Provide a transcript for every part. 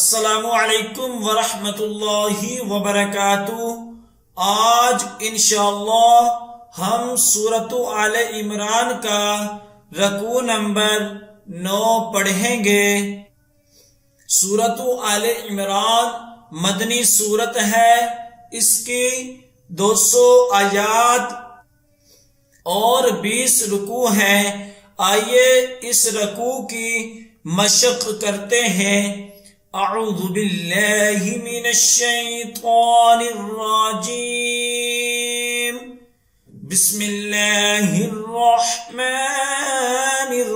अस्सलामु अलैकुम वरहमतुल्लाहि वबरकातुहू। आज इंशाअल्लाह हम सूरत आले इमरान का रकू नंबर 9 पढ़ेंगे। सूरत आले इमरान मदनी सूरत है। इसकी 200 आयात और 20 रुकू हैं। आइए इस रकू की मशक करते हैं। अऊज़ु बिल्लाहि मिनश शैतानिर रजीम। बिस्मिल्लाहिर रहमानिर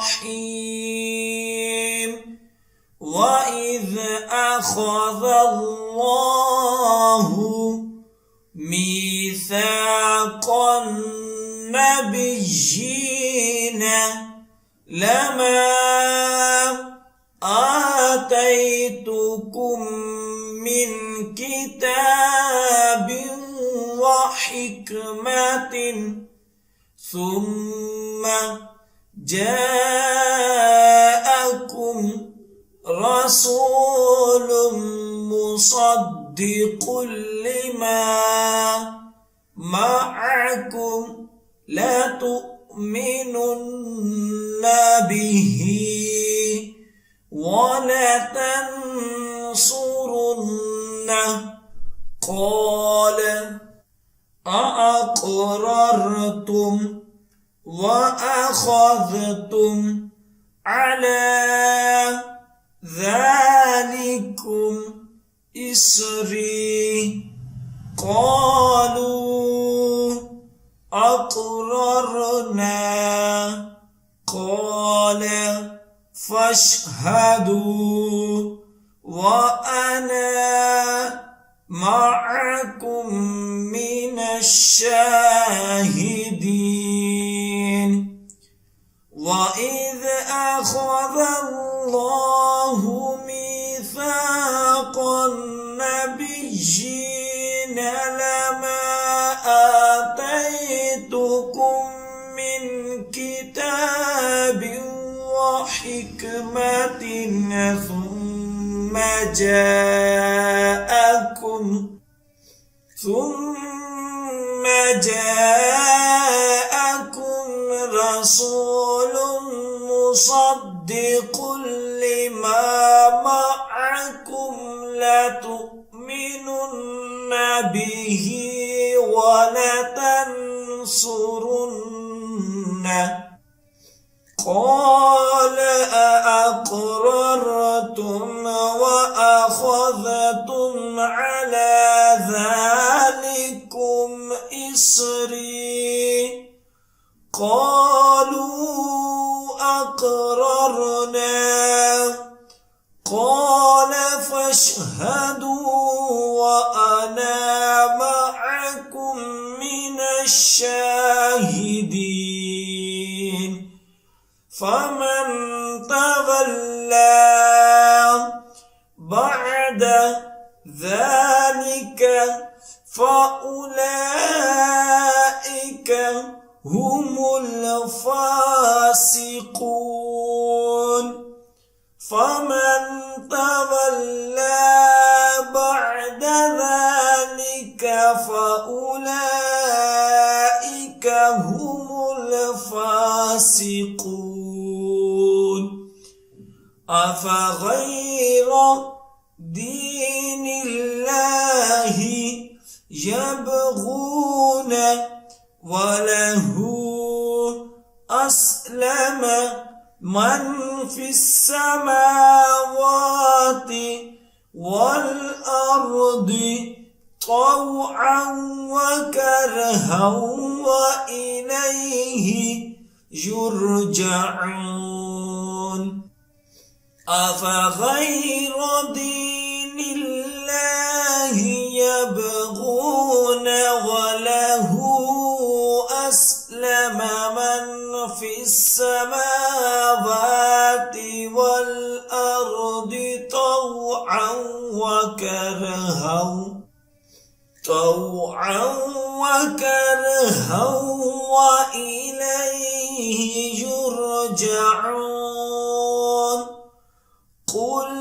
रहीम। व इज़ अख़ज़ल्लाहु मीसाक़न नबिय्यीना लमा आतैतुकुम मिन किताबिन व हिकमतिन सुम्मा जाअकुम रसूलुम मुसद्दिक़ुल लिमा मअकुम लतु'मिनुन्ना बिही वलतंसुरुन्नह क़ाल अअक़ररतुम व अख़ज़तुम अला ज़ालिकुम इसरी क़ालू अक़ररना क़ाल फशहदू व अना मअकुम मिनश शाहिदीन। व इज़ अख़ज़ल्लाहु मीसाक़न नबिय्यीना लमा आतैतुकुम मिन किताबिन हिकमतिन सुम्मा जाअकुम रसूलुम मुसद्दिक़ुल लिमा मअकुम लतु'मिनुन्ना बिही व लतंसुरुन्नह क़ाल अअक़ररतुम व अख़ज़तुम अला ज़ालिकुम इसरी क़ालू अक़ररना क़ाल फशहदू व अना मअकुम मिनश शाहिदीन। फमन तवल्ला बअद ज़ालिक फ़उलाइक हुमुल फ़ासिक़ून। फमन तवल्ला बअद ज़ालिक फ़उलाइक हुमुल फ़ासिक़ून। अफ़ग़ैर दीनिल्लाहि यबग़ून वलहु अस्लम मन फ़िस्समावाति वल अर्दि तौअन व करहन व इलैहि युरजऊन। अफ़ग़ैर दीनिल्लाहि यबग़ून वलहु अस्लम मन फ़िस्समावाति वल अर्दि तौअन व करहन व इलैहि युरजऊन। क़ुल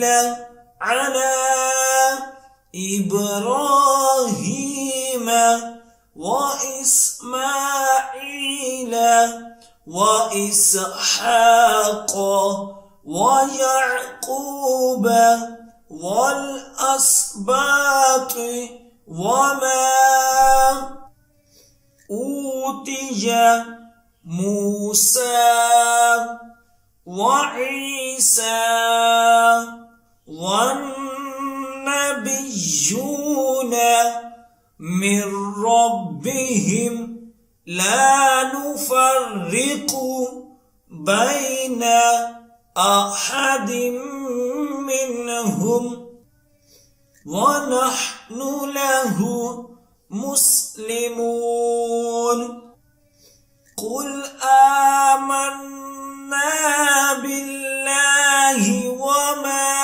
أنزل على إبراهيم وإسماعيل وإسحاق ويعقوب والأسباط وما أوتي موسى وعيسى والنبيون من ربهم لا نفرق بين أحد منهم ونحن له مسلمون قل آمنا بالله وما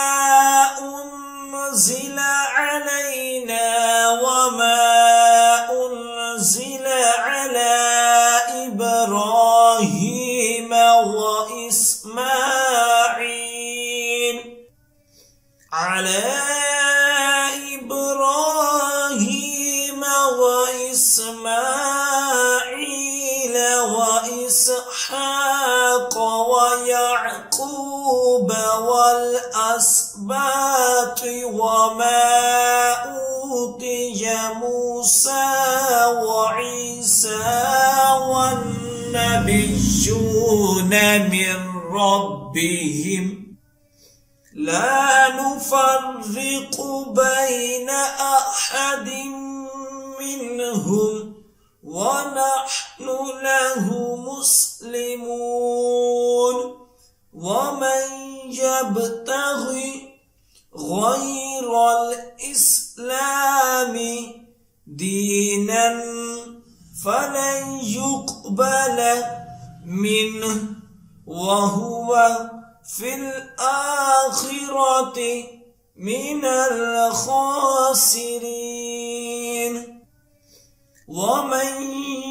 أنزل علينا وما أنزل على إبراهيم وإسماعيل وإسماعيل وإسحاق ويعقوب والأسباط وما أوتي موسى وعيسى والنبيون من ربهم لا نفرق بين أحد منهم ونحن له مسلمون ومن يبتغي غير الإسلام دينا فلن يقبل منه وهو في الآخرة من الخاسرين ومن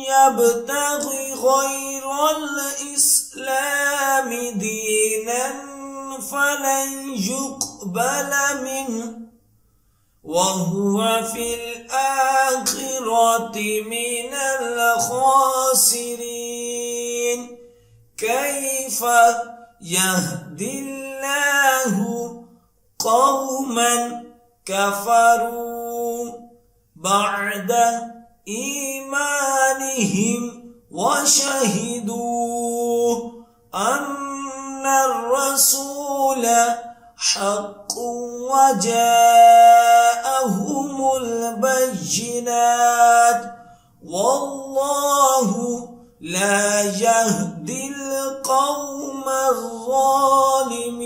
يبتغي غير الإسلام دينا فلن يقبل منه وهو في الآخرة من الخاسرين كيف يهدي الله قوما كفروا بعد إيمانهم وشهدوا أن الرسول حق وجاءهم البينات والله لا يهدي القوم الظالمين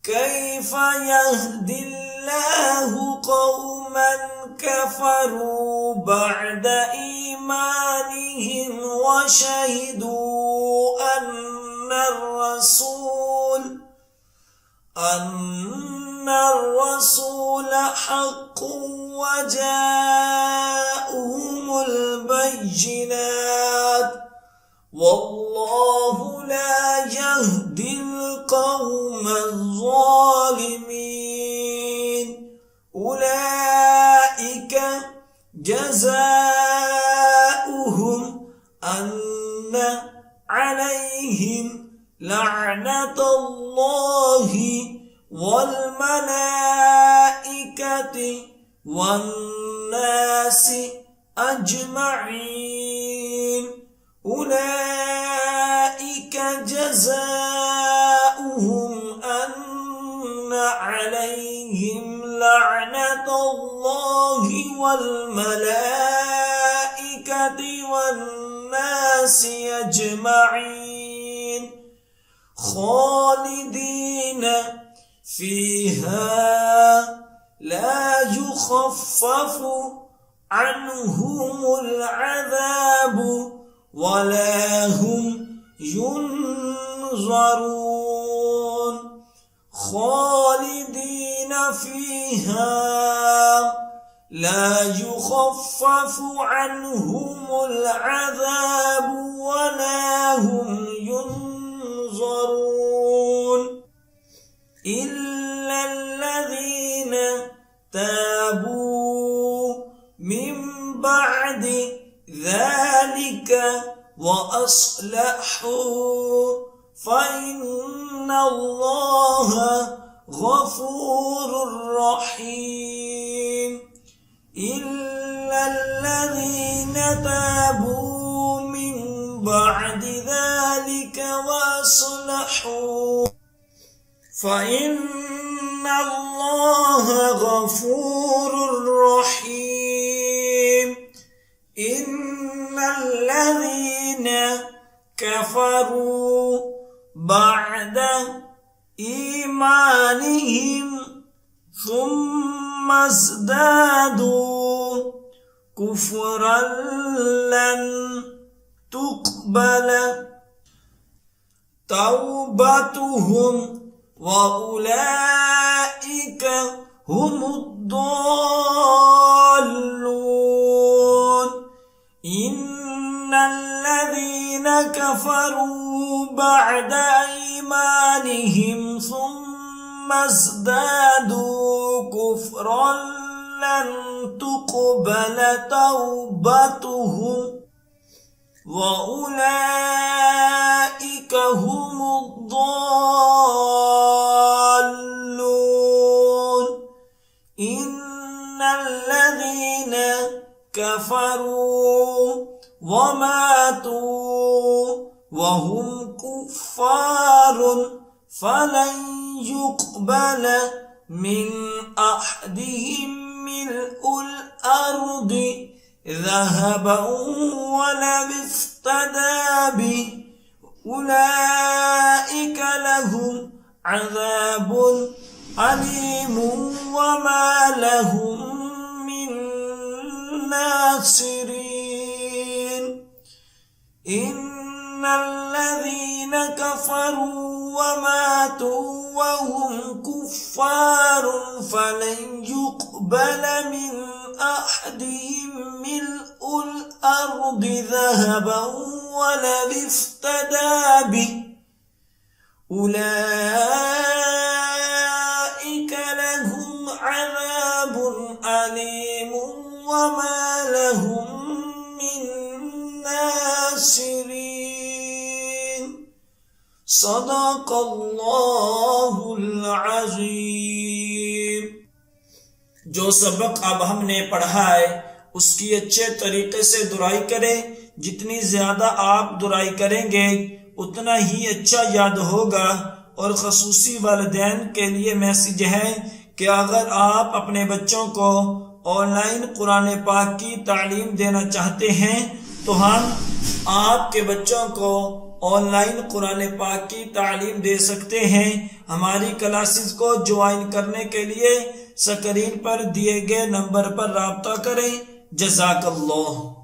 كيف يهدي الله قوما كفروا بعد إيمانهم وشهدوا أن الرسول حق وجاءهم البينات والله لا يهدي القوم الظالمين أولئك جزاؤهم أن عليهم لعنة الله والملائكة والناس أجمعين أولئك جزاؤهم أن عليهم لعنة الله والملائكة والناس أجمعين خالدين فيها لا يخفف عنهم العذاب ولا هم ينظرون خالدين فيها لا يخفف عنهم العذاب ولا هم ينظرون इल्लल्लज़ीन ताबू मिन बअदि ज़ालिका व अस्लहू फ़इन्नल्लाह गफ़ूरुर रहीम। इल्लल्लज़ीन ताबू मिन बअदि ज़ालिका व अस्लहू फ़इन्नल्लाह गफ़ूरुर रहीम। इन्नल्लज़ीन कफ़रू बअद ईमानिहिम सुम्मा ज़दादू कुफ़्रन लन तुक़बल तौबतुहुम व उलाइका हुमुद्दल्लून। इन्नल्लज़ीन कफ़रू बअद ईमानिहिम सुम्मा ज़दादू कुफ़्रन लन तुक़बल तौबतुहुम व उलाइका हुमुद्दल्लून। इन्नल्लज़ीन कफ़रू व मातू व हुम कुफ़्फ़ारुन फलन युक़बल मिन अहदिहिम मिल्उल अर्दि ज़हबन वलव इफ्तदा बिहि उलाइका लहुम अज़ाबुन अलीमुन व मा लहुम मिन नासिरीन। इन्नल्लज़ीन कफ़रू व मातू व हुम कुफ़्फ़ारुन फलन युक़बल मिन अहदिहिम मिल्उल अर्दि ज़हबन वलव इफ्तदा बिहि उलाइका लहुम अज़ाबुन अलीमुन व मा लहुम मिन नासिरीन। सदक़ल्लाहुल अज़ीम। जो सबक अब हमने पढ़ा है उसकी अच्छे तरीके से दुराई करें। जितनी ज्यादा आप दुराई करेंगे उतना ही अच्छा याद होगा। और ख़ुसूसी वालिदैन के लिए मैसेज है कि अगर आप अपने बच्चों को ऑनलाइन कुरान पाक की तालीम देना चाहते हैं तो हम आपके बच्चों को ऑनलाइन कुरान पाक की तालीम दे सकते हैं। हमारी क्लासेस को ज्वाइन करने के लिए स्क्रीन पर दिए गए नंबर पर राब्ता करें। जज़ाकल्लाह।